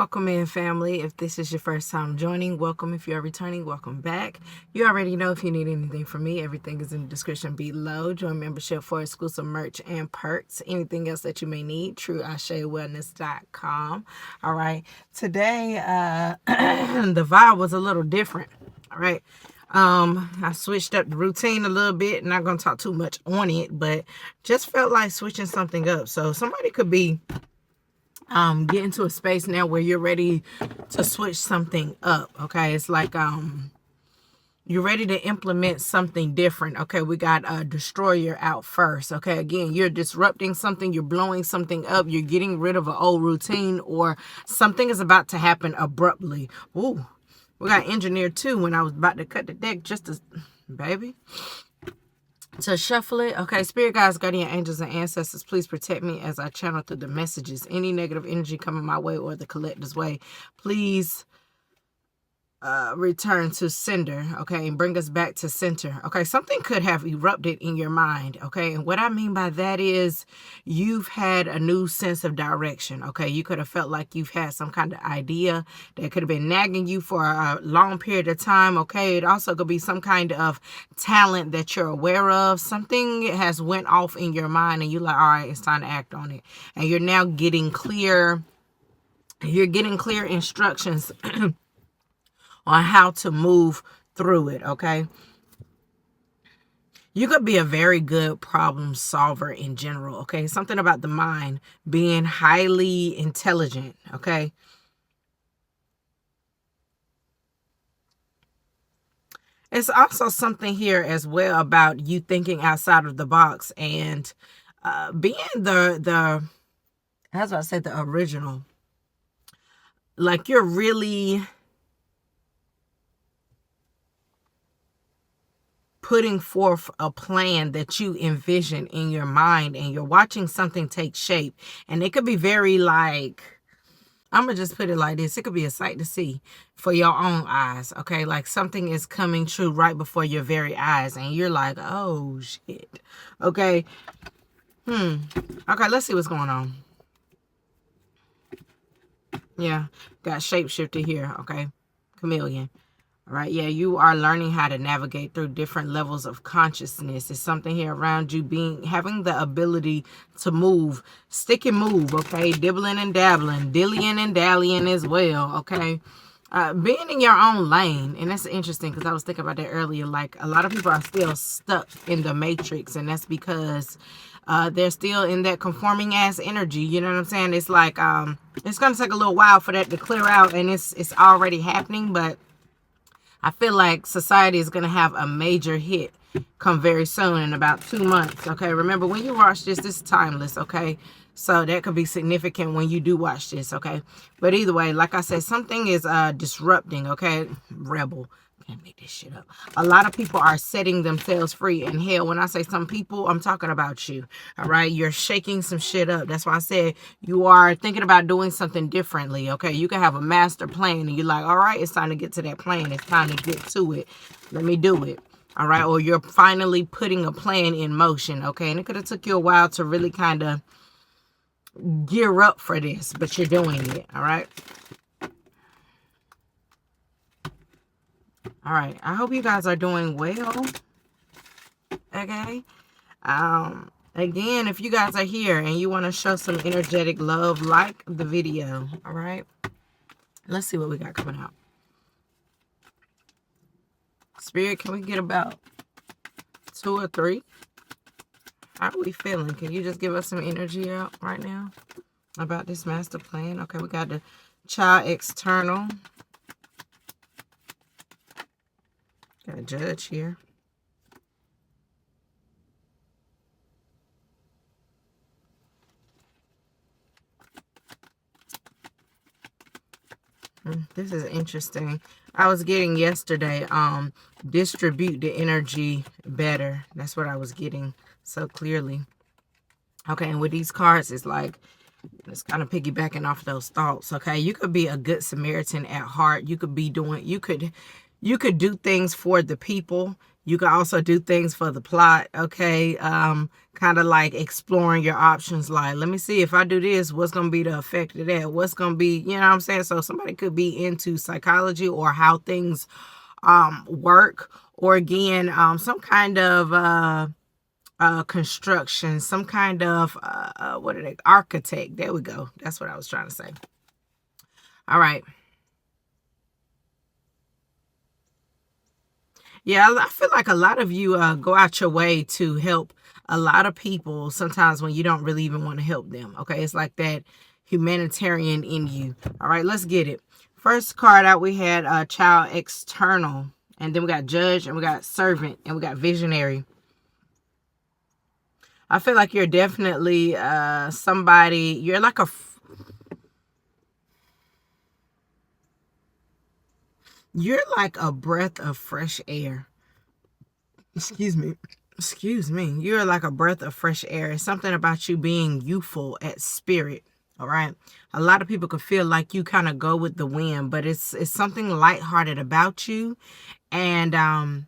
Welcome in, family. If this is your first time joining, welcome. If you're returning, welcome back. You already know if you need anything from me, everything is in the description below. Join membership for exclusive merch and perks. Anything else that you may need, trueashewellness.com. All right. Today, the vibe was a little different. All right. I switched up the routine a little bit. Not going to talk too much on it, but just felt like switching something up. So somebody could be get into a space now where you're ready to switch something up. Okay, it's like you're ready to implement something different. Okay, we got a destroyer out first. Okay, again, you're disrupting something, you're blowing something up, you're getting rid of an old routine, or something is about to happen abruptly. Ooh, we got engineer too when I was about to cut the deck just to, baby, to shuffle it. Okay, spirit guides, guardian angels, and ancestors, please protect me as I channel through the messages. Any negative energy coming my way or the collector's way, please return to sender, okay, and bring us back to center. Okay, something could have erupted in your mind. Okay, and what I mean by that is you've had a new sense of direction. Okay, you could have felt like you've had some kind of idea that could have been nagging you for a long period of time. Okay, it also could be some kind of talent that you're aware of. Something has went off in your mind and you're like, all right, it's time to act on it, and you're now getting clear. You're getting clear instructions on how to move through it. Okay, you could be a very good problem solver in general. Okay, something about the mind being highly intelligent. Okay, it's also something here as well about you thinking outside of the box and being the I was about to say the original, like you're really putting forth a plan that you envision in your mind, and you're watching something take shape. And it could be very like, I'm going to just put it like this. It could be a sight to see for your own eyes. Okay, like something is coming true right before your very eyes, and you're like, oh shit. Okay. Okay, let's see what's going on. Yeah, got shapeshifter here. Okay, chameleon. All right, yeah, you are learning how to navigate through different levels of consciousness. It's something here around you having the ability to move, stick and move, okay? Dibbling and dabbling, dillying and dallying as well, okay? Being in your own lane. And that's interesting because I was thinking about that earlier. Like, a lot of people are still stuck in the matrix, and that's because they're still in that conforming ass energy. You know what I'm saying? It's like it's gonna take a little while for that to clear out, and it's already happening, but I feel like society is going to have a major hit come very soon, in about 2 months. Okay, remember, when you watch this is timeless. Okay, so that could be significant when you do watch this. Okay, but either way, like I said, something is disrupting. Okay, rebel. Can't make this shit up. A lot of people are setting themselves free. And hell, when I say some people, I'm talking about you. All right, you're shaking some shit up. That's why I said you are thinking about doing something differently. Okay, you can have a master plan and you're like, all right, it's time to get to that plan. It's time to get to it. Let me do it. All right, or you're finally putting a plan in motion. Okay, and it could have took you a while to really kind of gear up for this, but you're doing it. All right. All right, I hope you guys are doing well. Okay. Again, if you guys are here and you want to show some energetic love, like the video. All right. Let's see what we got coming out. Spirit, can we get about 2 or 3? How are we feeling? Can you just give us some energy out right now about this master plan? Okay, we got the child external. Got a judge here. This is interesting. I was getting yesterday, distribute the energy better. That's what I was getting so clearly. Okay, and with these cards, it's like, it's kind of piggybacking off those thoughts. Okay, you could be a good Samaritan at heart. You could be doing, you could do things for the people. You can also do things for the plot, okay? Kind of like exploring your options. Like, let me see if I do this, what's going to be the effect of that? What's going to be, you know what I'm saying? So somebody could be into psychology or how things work, or again, some kind of construction, some kind of what are they, architect. There we go. That's what I was trying to say. All right. Yeah, I feel like a lot of you go out your way to help a lot of people sometimes when you don't really even want to help them. Okay, it's like that humanitarian in you. All right, let's get it. First card out, we had child external, and then we got judge, and we got servant, and we got visionary. I feel like you're definitely somebody, you're like you're like a breath of fresh air. Excuse me. Excuse me. You're like a breath of fresh air. It's something about you being youthful at spirit. All right. A lot of people could feel like you kind of go with the wind, but it's something lighthearted about you. And I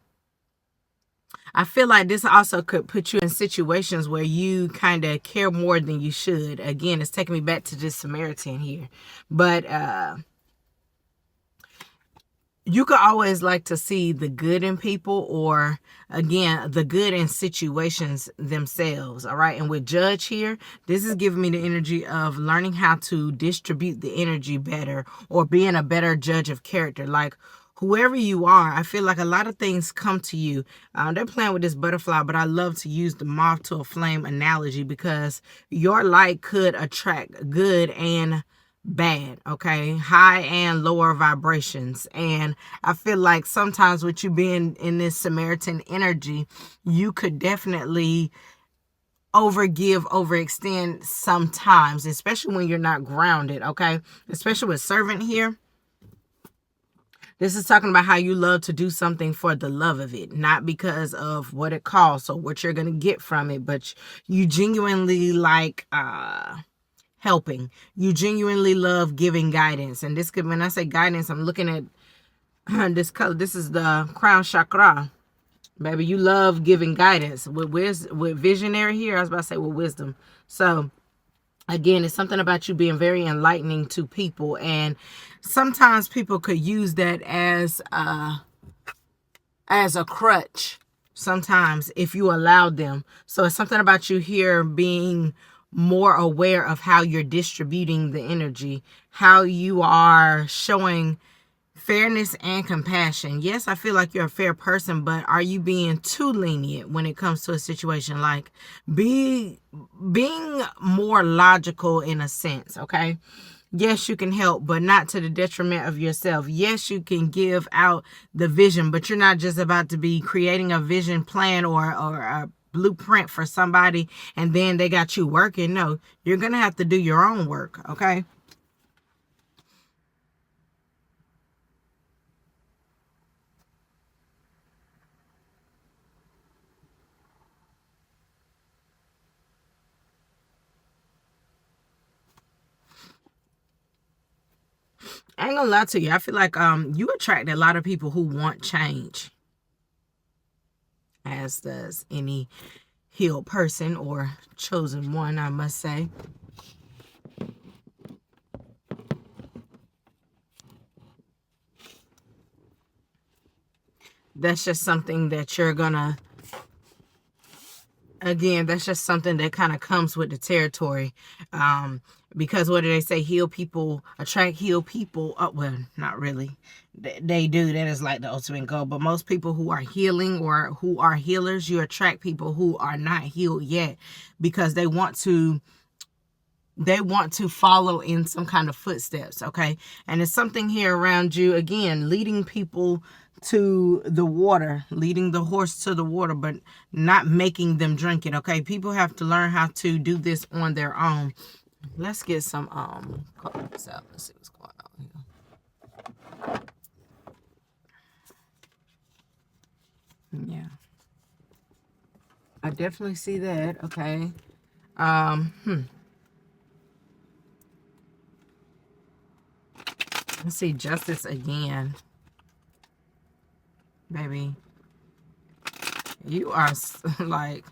feel like this also could put you in situations where you kind of care more than you should. Again, it's taking me back to this Samaritan here. But you could always like to see the good in people, or again, the good in situations themselves. All right. And with judge here, this is giving me the energy of learning how to distribute the energy better, or being a better judge of character. Like whoever you are, I feel like a lot of things come to you. They're playing with this butterfly, but I love to use the moth to a flame analogy, because your light could attract good and bad, okay, high and lower vibrations. And I feel like sometimes with you being in this Samaritan energy, you could definitely overextend sometimes, especially when you're not grounded, okay? Especially with servant here. This is talking about how you love to do something for the love of it, not because of what it costs or what you're going to get from it, but you genuinely like helping. You genuinely love giving guidance. And this could, when I say guidance, I'm looking at this color. This is the crown chakra. Baby, you love giving guidance. With visionary here, I was about to say with wisdom. So again, it's something about you being very enlightening to people. And sometimes people could use that as a crutch. Sometimes if you allowed them. So it's something about you here being more aware of how you're distributing the energy, how you are showing fairness and compassion. Yes, I feel like you're a fair person, but are you being too lenient when it comes to a situation? Like being more logical in a sense, okay? Yes, you can help, but not to the detriment of yourself. Yes, you can give out the vision, but you're not just about to be creating a vision plan or a blueprint for somebody and then they got you working. No, you're going to have to do your own work, okay? I ain't gonna lie to you. I feel like you attract a lot of people who want change, as does any healed person or chosen one, I must say. That's just something that you're gonna, again, that's just something that kind of comes with the territory. Because what do they say? Heal people attract healed people. Oh, well, not really. They do. That is like the ultimate goal. But most people who are healing or who are healers, you attract people who are not healed yet, because they want to follow in some kind of footsteps, okay? And it's something here around you, again, leading people to the water, leading the horse to the water, but not making them drink it, okay? People have to learn how to do this on their own. Let's get some cards out. Let's see what's going on here. Yeah. I definitely see that, okay? Let's see, justice again. Baby. You are like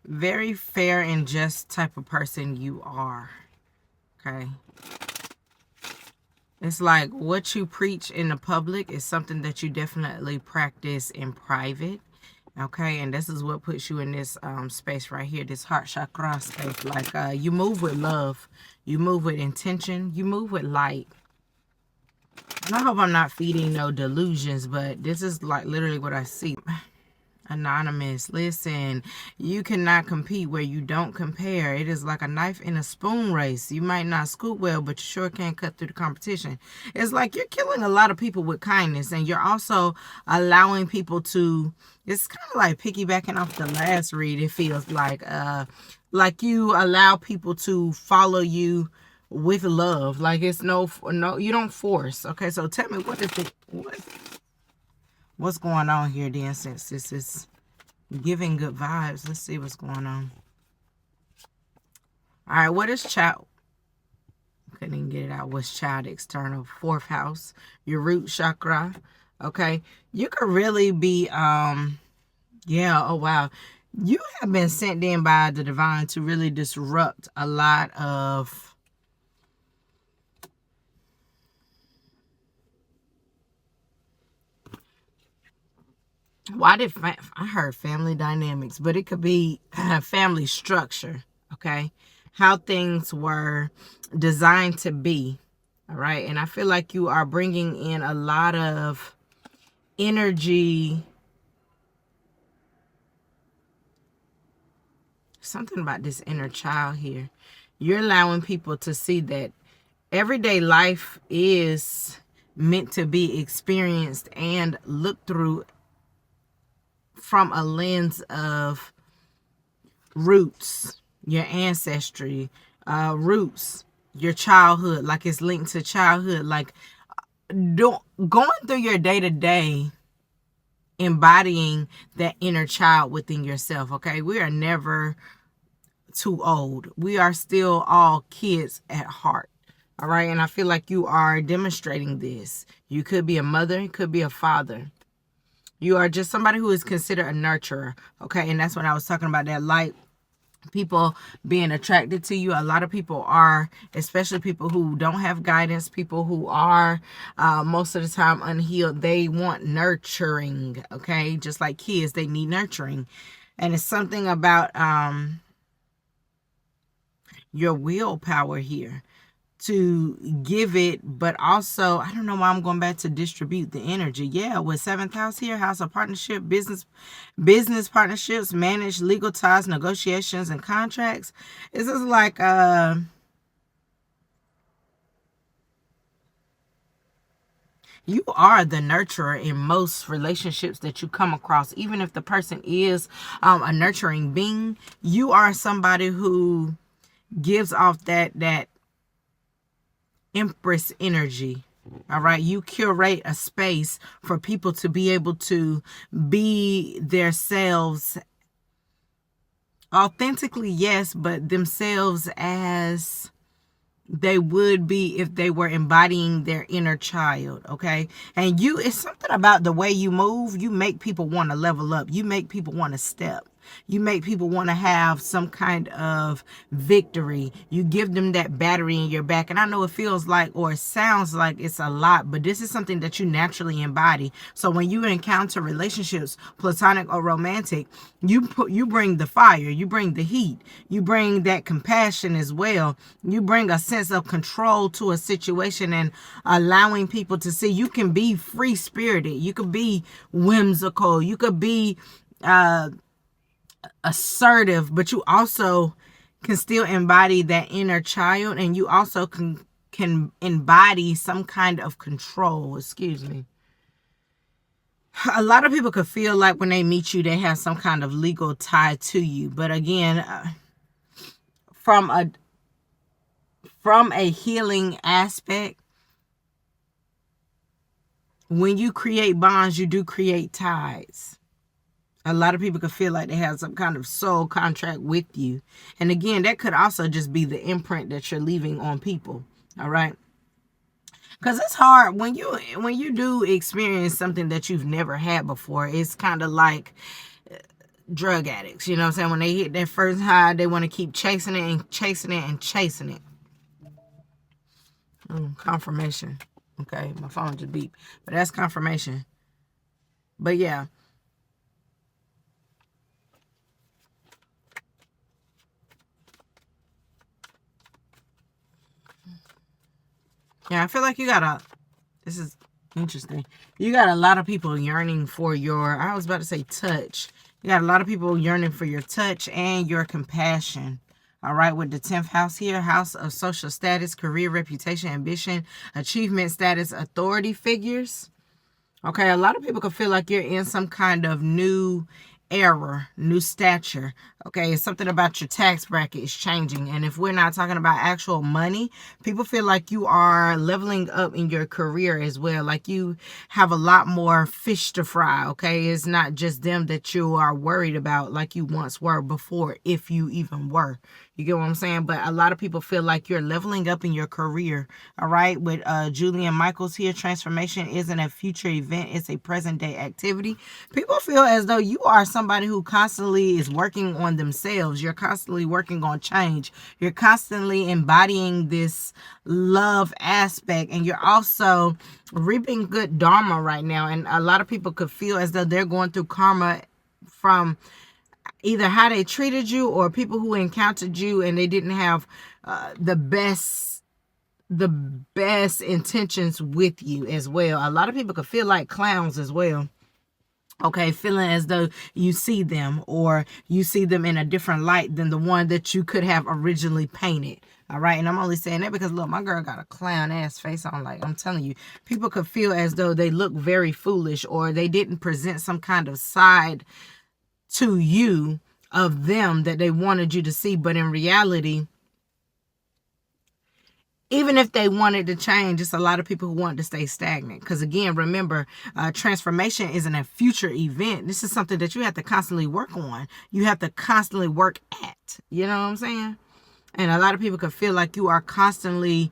very fair and just type of person you are. Okay. It's like what you preach in the public is something that you definitely practice in private. Okay, and this is what puts you in this space right here, this heart chakra space. Like you move with love, you move with intention, you move with light. And I hope I'm not feeding no delusions, but this is like literally what I see. Anonymous, listen, you cannot compete where you don't compare. It is like a knife in a spoon race. You might not scoop well, but you sure can't cut through the competition. It's like you're killing a lot of people with kindness, and you're also allowing people to, it's kind of like piggybacking off the last read. It feels like you allow people to follow you with love. Like it's no, you don't force. Okay, so tell me, what's going on here then, since this is giving good vibes? Let's see what's going on. All right, what is child? Couldn't even get it out. What's child external? 4th house, your root chakra. Okay, you could really be, yeah, oh wow. You have been sent in by the divine to really disrupt a lot of, why did I heard family dynamics, but it could be family structure, okay? How things were designed to be, all right? And I feel like you are bringing in a lot of energy. Something about this inner child here. You're allowing people to see that everyday life is meant to be experienced and looked through from a lens of roots, your ancestry, roots, your childhood, like it's linked to childhood. Like going through your day-to-day, embodying that inner child within yourself. Okay, we are never too old. We are still all kids at heart. All right, and I feel like you are demonstrating this. You could be a mother, you could be a father. You are just somebody who is considered a nurturer, okay? And that's when I was talking about that light, people being attracted to you. A lot of people are, especially people who don't have guidance, people who are most of the time unhealed. They want nurturing, okay? Just like kids, they need nurturing. And it's something about your willpower here to give it, but also, I don't know why I'm going back to distribute the energy. Yeah, with 7th house here, house of partnership, business partnerships, managed legal ties, negotiations, and contracts. This is like you are the nurturer in most relationships that you come across. Even if the person is a nurturing being, you are somebody who gives off that Empress energy. All right, you curate a space for people to be able to be themselves authentically, yes, but themselves as they would be if they were embodying their inner child. Okay, and it's something about the way you move. You make people want to level up. You make people want to step. You make people want to have some kind of victory. You give them that battery in your back. And I know it feels like, or it sounds like it's a lot, but this is something that you naturally embody. So when you encounter relationships, platonic or romantic, you bring the fire, you bring the heat, you bring that compassion as well. You bring a sense of control to a situation and allowing people to see you can be free-spirited. You could be whimsical. You could be assertive, but you also can still embody that inner child, and you also can embody some kind of control. Excuse me. A lot of people could feel like when they meet you, they have some kind of legal tie to you. But again, from a healing aspect, when you create bonds, you do create ties. A lot of people could feel like they have some kind of soul contract with you. And again, that could also just be the imprint that you're leaving on people. All right. Because it's hard when you do experience something that you've never had before. It's kind of like drug addicts. You know what I'm saying? When they hit that first high, they want to keep chasing it and chasing it and chasing it. Confirmation. Okay, my phone just beeped. But that's confirmation. But yeah. Yeah, I feel like you got this is interesting. You got a lot of people yearning for your, I was about to say touch. You got a lot of people yearning for your touch and your compassion. All right, with the 10th house here, house of social status, career, reputation, ambition, achievement status, authority figures. Okay, a lot of people could feel like you're in some kind of new era, new stature. Okay, it's something about your tax bracket is changing. And if we're not talking about actual money, people feel like you are leveling up in your career as well. Like you have a lot more fish to fry. Okay, it's not just them that you are worried about like you once were before, if you even were. You get what I'm saying? But a lot of people feel like you're leveling up in your career. All right. With Julian Michaels here, transformation isn't a future event. It's a present day activity. People feel as though you are somebody who constantly is working on themselves. You're constantly working on change. You're constantly embodying this love aspect. And you're also reaping good dharma right now. And a lot of people could feel as though they're going through karma from either how they treated you or people who encountered you and they didn't have the best intentions with you as well. A lot of people could feel like clowns as well. Okay, feeling as though you see them or you see them in a different light than the one that you could have originally painted. All right, and I'm only saying that because, look, my girl got a clown ass face on. Like, I'm telling you, people could feel as though they look very foolish or they didn't present some kind of side to you of them that they wanted you to see. But in reality, even if they wanted to change, it's a lot of people who want to stay stagnant. Because again, remember, transformation isn't a future event. This is something that you have to constantly work on. You have to constantly work at. You know what I'm saying? And a lot of people could feel like you are constantly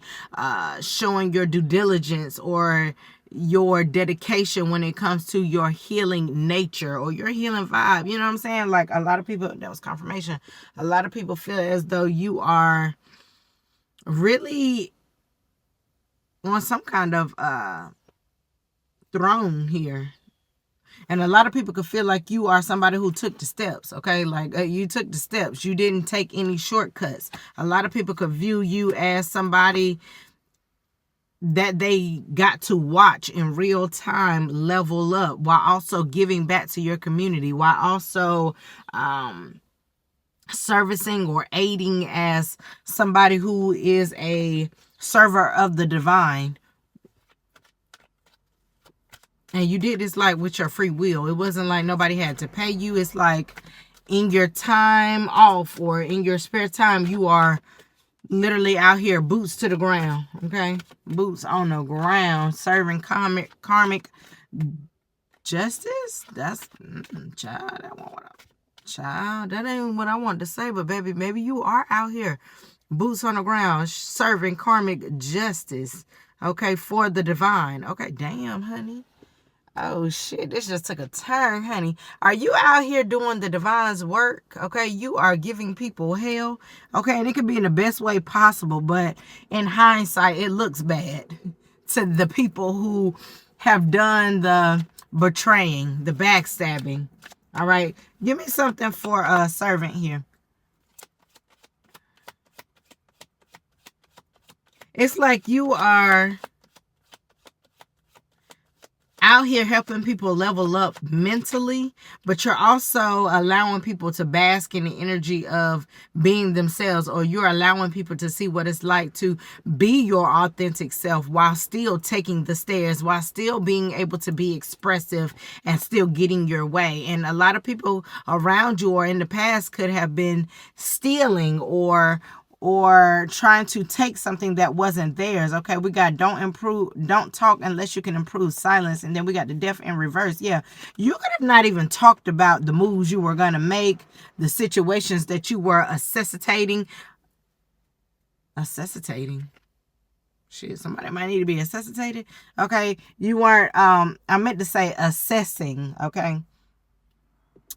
showing your due diligence or your dedication when it comes to your healing nature or your healing vibe. You know what I'm saying? Like a lot of people, that was confirmation. A lot of people feel as though you are really on some kind of throne here. And a lot of people could feel like you are somebody who took the steps, okay? Like you took the steps. You didn't take any shortcuts. A lot of people could view you as somebody that they got to watch in real time level up while also giving back to your community, while also servicing or aiding as somebody who is a server of the divine. And you did this like with your free will. It wasn't like nobody had to pay you. It's like in your time off or in your spare time, you are literally out here, boots to the ground, okay? Boots on the ground, serving karmic justice. That's, child, that ain't what I wanted to say, but baby, maybe you are out here, boots on the ground, serving karmic justice, okay, for the divine. Okay, damn, honey. Oh, shit, this just took a turn, honey. Are you out here doing the divine's work? Okay, you are giving people hell. Okay, and it could be in the best way possible, but in hindsight, it looks bad to the people who have done the betraying, the backstabbing. All right, give me something for a servant here. It's like you are out here helping people level up mentally, but you're also allowing people to bask in the energy of being themselves, or you're allowing people to see what it's like to be your authentic self while still taking the stairs, while still being able to be expressive and still getting your way. And a lot of people around you or in the past could have been stealing or trying to take something that wasn't theirs. Okay, we got don't talk unless you can improve silence. And then we got the death in reverse. Yeah, you could have not even talked about the moves you were going to make, the situations that you were assessitating. Shit, somebody might need to be assessitated. Okay, you weren't, I meant to say assessing, okay?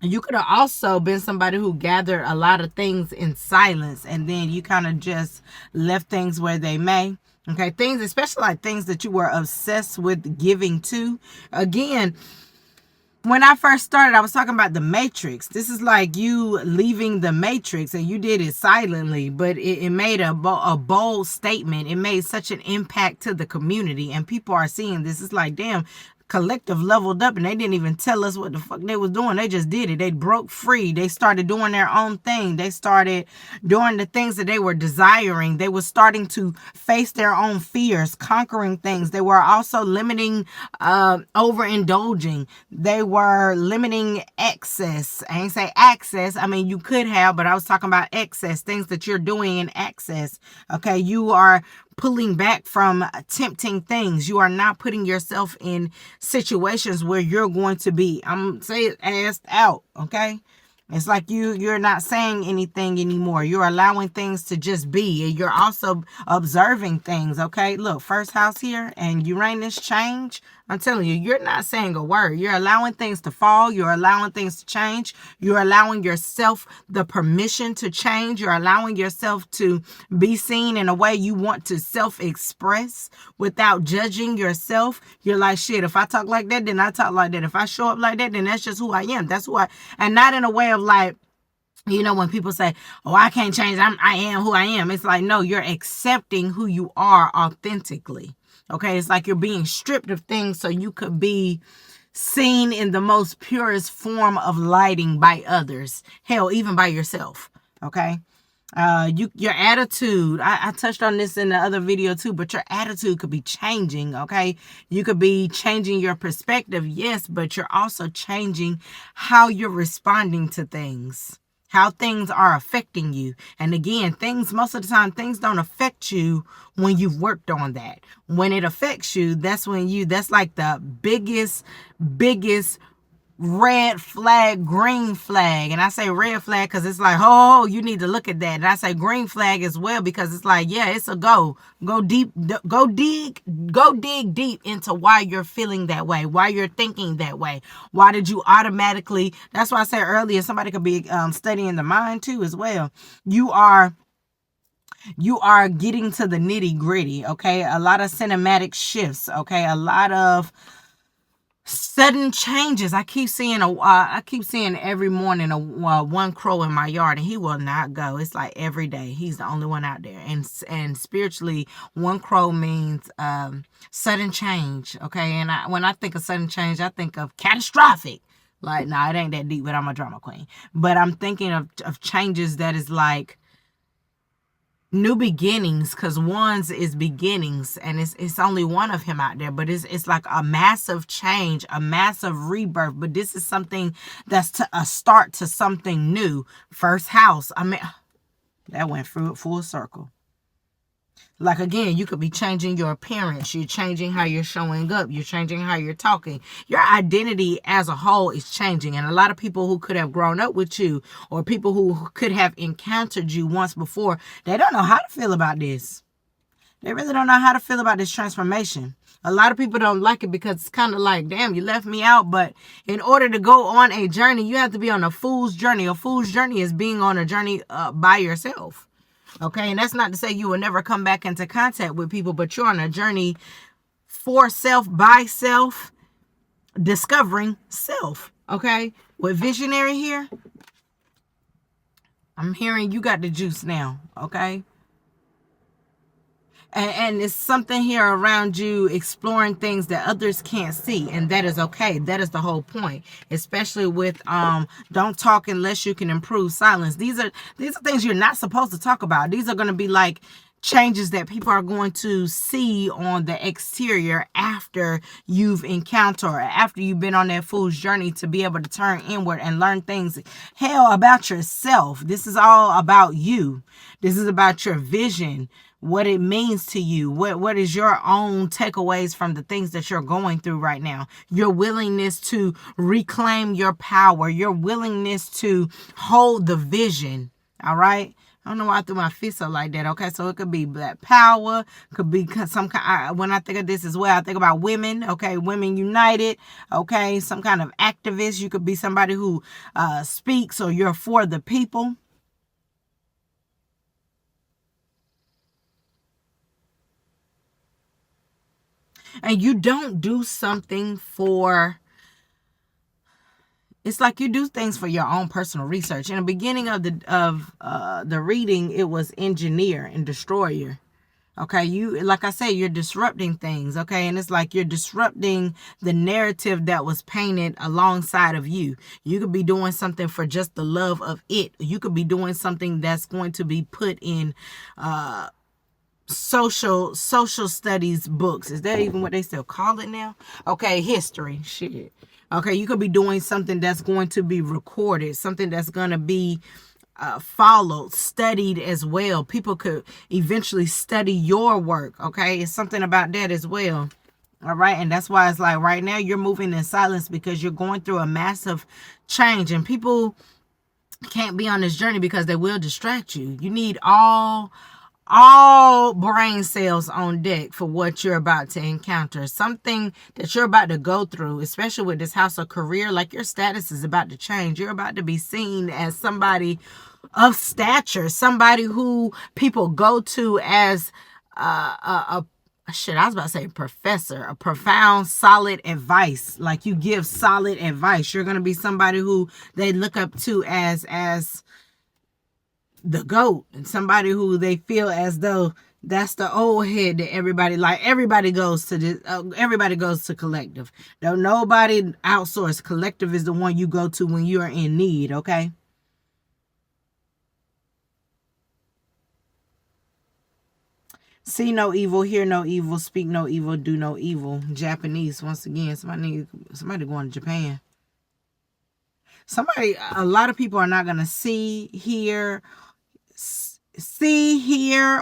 You could have also been somebody who gathered a lot of things in silence, and then you kind of just left things where they may. Okay, things, especially like things that you were obsessed with giving to. Again, when I first started, I was talking about the Matrix. This is like you leaving the Matrix, and you did it silently, but it made a bold statement. It made such an impact to the community, and people are seeing this. It's like, damn, collective leveled up, and they didn't even tell us what the fuck they was doing. They just did it. They broke free. They started doing their own thing. They started doing the things that they were desiring. They were starting to face their own fears, conquering things. They were also limiting, overindulging. They were limiting excess. I ain't say access. I mean, you could have, but I was talking about excess, things that you're doing in excess. Okay, you are pulling back from tempting things. You are not putting yourself in situations where you're going to be, I'm saying, assed out. Okay, it's like you're not saying anything anymore. You're allowing things to just be, and you're also observing things. Okay, look, first house here and Uranus change. I'm telling you, you're not saying a word. You're allowing things to fall. You're allowing things to change. You're allowing yourself the permission to change. You're allowing yourself to be seen in a way you want to self-express without judging yourself. You're like, shit, if I talk like that, then I talk like that. If I show up like that, then that's just who I am. That's who I, and not in a way of like, you know, when people say, oh, I can't change, I am who I am. It's like, no, you're accepting who you are authentically. Okay, it's like you're being stripped of things so you could be seen in the most purest form of lighting by others. Hell, even by yourself. Okay, your attitude. I touched on this in the other video too, but your attitude could be changing. Okay, you could be changing your perspective, yes, but you're also changing how you're responding to things. How things are affecting you. And again, things, most of the time, things don't affect you when you've worked on that. When it affects you, that's like the biggest red flag, green flag. And I say red flag because it's like, oh, you need to look at that. And I say green flag as well because it's like, yeah, it's a go. Go deep, go dig deep into why you're feeling that way, why you're thinking that way. Why did you automatically, that's why I said earlier, somebody could be studying the mind too as well. You are getting to the nitty gritty. Okay. A lot of cinematic shifts. Okay. A lot of sudden changes. I keep seeing every morning one crow in my yard, and he will not go. It's like every day he's the only one out there. And spiritually, one crow means sudden change. Okay, and when I think of sudden change, I think of catastrophic. Like, nah, it ain't that deep, but I'm a drama queen. But I'm thinking of changes that is like new beginnings, because one's is beginnings, and it's only one of him out there, but it's like a massive change, a massive rebirth. But this is something that's to a start to something new. First house, I mean, that went through it full circle. Like, again, you could be changing your appearance. You're changing how you're showing up. You're changing how you're talking. Your identity as a whole is changing. And a lot of people who could have grown up with you, or people who could have encountered you once before, they don't know how to feel about this. They really don't know how to feel about this transformation. A lot of people don't like it because it's kind of like, damn, you left me out. But in order to go on a journey, you have to be on a fool's journey. A fool's journey is being on a journey by yourself. Okay, and that's not to say you will never come back into contact with people, but you're on a journey for self, by self, discovering self. Okay, with visionary here, I'm hearing you got the juice now. Okay. And it's something here around you exploring things that others can't see. And that is okay. That is the whole point. Especially with don't talk unless you can improve silence. These are things you're not supposed to talk about. These are going to be like changes that people are going to see on the exterior after you've encountered, or after you've been on that fool's journey to be able to turn inward and learn things, hell, about yourself. This is all about you. This is about your vision, what it means to you, what is your own takeaways from the things that you're going through right now, your willingness to reclaim your power, your willingness to hold the vision. All right. I don't know why I threw my fist up like that. Okay, so it could be Black Power, could be some kind. When I think of this as well, I think about women. Okay, Women United. Okay, some kind of activist. You could be somebody who speaks, or you're for the people. And you don't do something for. It's like you do things for your own personal research. In the beginning of the reading, it was engineer and destroyer. Okay, you, like I say, you're disrupting things. Okay, and it's like you're disrupting the narrative that was painted alongside of you. You could be doing something for just the love of it. You could be doing something that's going to be put in social studies books. Is that even what they still call it now? Okay, history. Shit. Okay, you could be doing something that's going to be recorded, something that's going to be followed, studied as well. People could eventually study your work. Okay, it's something about that as well. All right, and that's why it's like right now you're moving in silence, because you're going through a massive change, and people can't be on this journey because they will distract you. You need all brain cells on deck for what you're about to encounter. Something that you're about to go through, especially with this house of career, like your status is about to change. You're about to be seen as somebody of stature, somebody who people go to as I was about to say professor, a profound, solid advice. Like you give solid advice. You're going to be somebody who they look up to as the GOAT, and somebody who they feel as though that's the old head that everybody like. Everybody goes to this. Everybody goes to collective. Don't nobody outsource. Collective is the one you go to when you are in need. Okay. See no evil, hear no evil, speak no evil, do no evil. Japanese, once again, somebody going to Japan. A lot of people are not going to see, hear,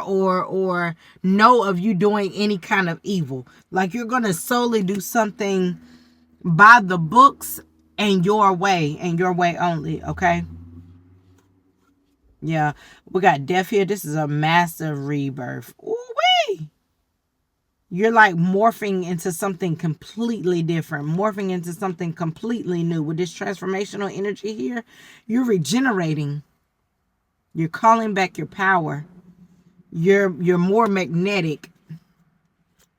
or know of you doing any kind of evil. Like you're going to solely do something by the books and your way only. Okay. Yeah, we got death here. This is a massive rebirth. Ooh-wee. You're like morphing into something completely different, morphing into something completely new. With this transformational energy here, you're regenerating. You're calling back your power. You're more magnetic.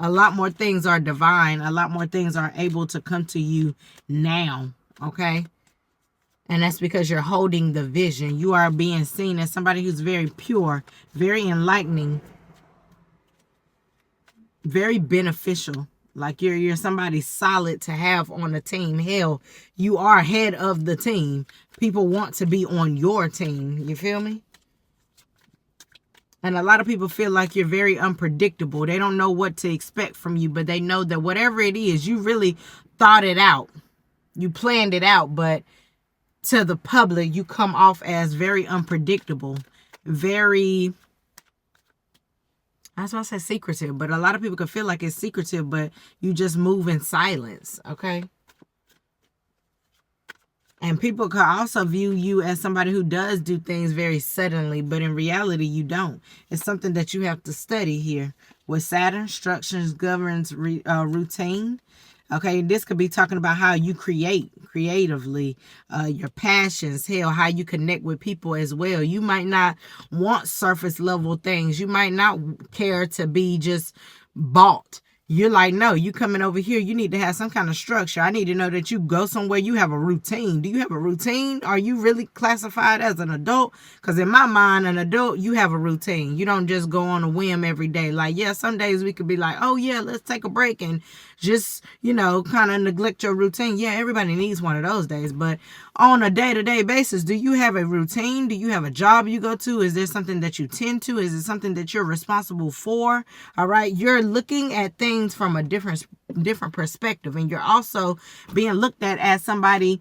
A lot more things are divine. A lot more things are able to come to you now. Okay? And that's because you're holding the vision. You are being seen as somebody who's very pure, very enlightening, very beneficial. Like you're somebody solid to have on the team. Hell, you are head of the team. People want to be on your team. You feel me? And a lot of people feel like you're very unpredictable. They don't know what to expect from you, but they know that whatever it is, you really thought it out. You planned it out, but to the public, you come off as very unpredictable, very, I was going to say secretive, but a lot of people can feel like it's secretive, but you just move in silence, okay? And people could also view you as somebody who does do things very suddenly, but in reality, you don't. It's something that you have to study here. With Saturn, structures governs routine. Okay, this could be talking about how you create creatively, your passions, hell, how you connect with people as well. You might not want surface level things. You might not care to be just bought. You're like, no, you coming over here, you need to have some kind of structure. I need to know that you go somewhere, you have a routine. Do you have a routine? Are you really classified as an adult? Because in my mind, an adult, you have a routine. You don't just go on a whim every day. Like, yeah, some days we could be like, oh yeah, let's take a break and just, kind of neglect your routine. Yeah, everybody needs one of those days. But on a day-to-day basis, do you have a routine? Do you have a job you go to? Is there something that you tend to? Is it something that you're responsible for? All right. You're looking at things from a different perspective. And you're also being looked at as somebody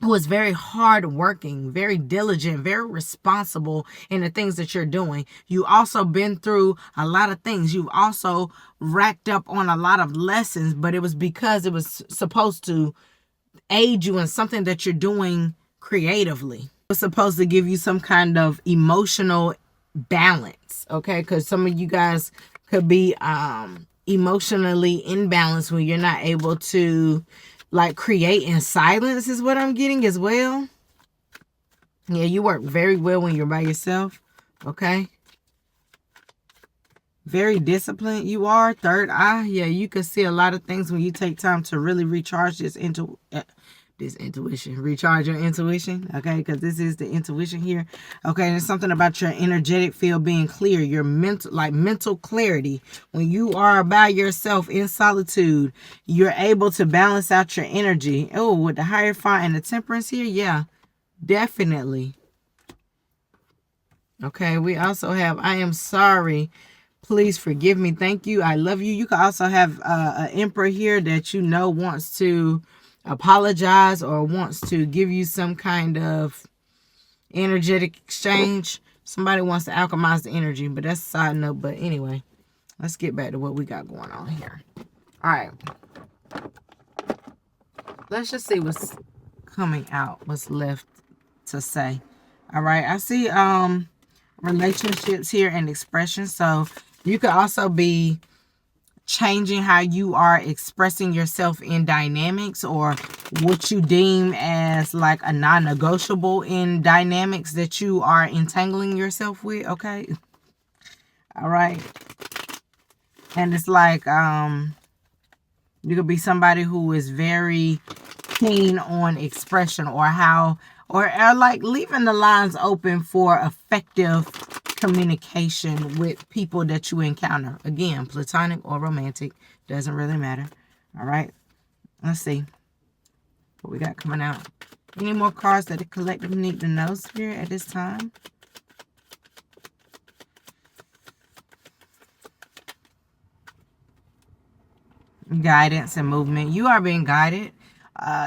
who is very hardworking, very diligent, very responsible in the things that you're doing. You also been through a lot of things. You've also racked up on a lot of lessons, but it was because it was supposed to aid you in something that you're doing creatively. It's supposed to give you some kind of emotional balance, okay? Because some of you guys could be emotionally imbalanced when you're not able to like create in silence is what I'm getting as well. Yeah, you work very well when you're by yourself, okay? Very disciplined you are. Third eye, yeah, you can see a lot of things when you take time to really recharge this intuition, recharge your intuition, okay? Because this is the intuition here, okay? And it's something about your energetic field being clear, your mental clarity. When you are by yourself in solitude, you're able to balance out your energy. Oh, with the Hierophant and the Temperance here, yeah, definitely. Okay, we also have, I am sorry. Please forgive me. Thank you. I love you. You can also have an Emperor here that you know wants to apologize or wants to give you some kind of energetic exchange. Somebody wants to alchemize the energy, but that's a side note. But anyway, let's get back to what we got going on here. All right. Let's just see what's coming out, what's left to say. All right. I see relationships here and expression. So you could also be changing how you are expressing yourself in dynamics, or what you deem as like a non-negotiable in dynamics that you are entangling yourself with, okay? All right. And it's like you could be somebody who is very keen on expression, or how, or like leaving the lines open for effective communication with people that you encounter. Again, platonic or romantic, doesn't really matter. All right, let's see what we got coming out. Any more cards that the collective need to know here at this time? Guidance and movement. You are being guided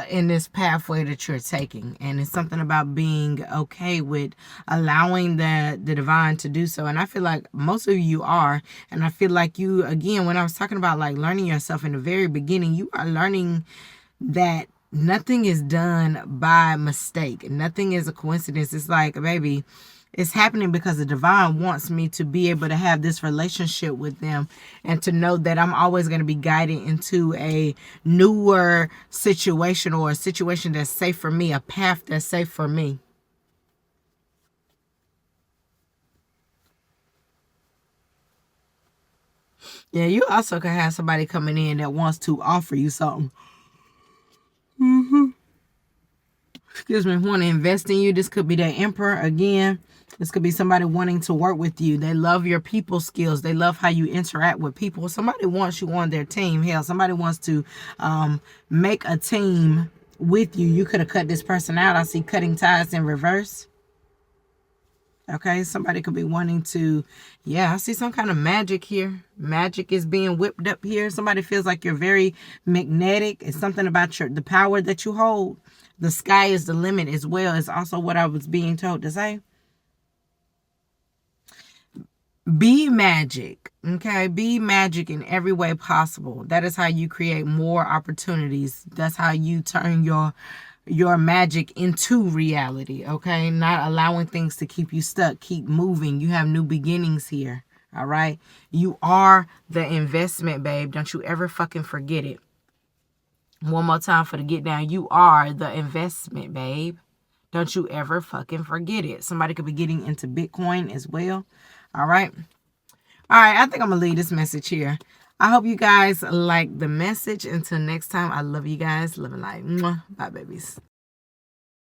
in this pathway that you're taking, and it's something about being okay with allowing the divine to do so. And I feel like most of you are, and I feel like you, again, when I was talking about like learning yourself in the very beginning, you are learning that nothing is done by mistake, nothing is a coincidence. It's like, baby, it's happening because the divine wants me to be able to have this relationship with them, and to know that I'm always going to be guided into a newer situation, or a situation that's safe for me, a path that's safe for me. Yeah, you also can have somebody coming in that wants to offer you something. Excuse me, want to invest in you. This could be that Emperor again. This could be somebody wanting to work with you. They love your people skills. They love how you interact with people. Somebody wants you on their team. Hell, somebody wants to make a team with you. You could have cut this person out. I see cutting ties in reverse. Okay, somebody could be wanting to, yeah, I see some kind of magic here. Magic is being whipped up here. Somebody feels like you're very magnetic. It's something about the power that you hold. The sky is the limit as well. It's also what I was being told to say. Be magic, okay? Be magic in every way possible. That is how you create more opportunities. That's how you turn your magic into reality, okay? Not allowing things to keep you stuck. Keep moving. You have new beginnings here, all right? You are the investment, babe. Don't you ever fucking forget it. One more time for the get down. You are the investment, babe. Don't you ever fucking forget it. Somebody could be getting into Bitcoin as well. All right. All right. I think I'm going to leave this message here. I hope you guys like the message. Until next time, I love you guys. Love and light. Bye, babies.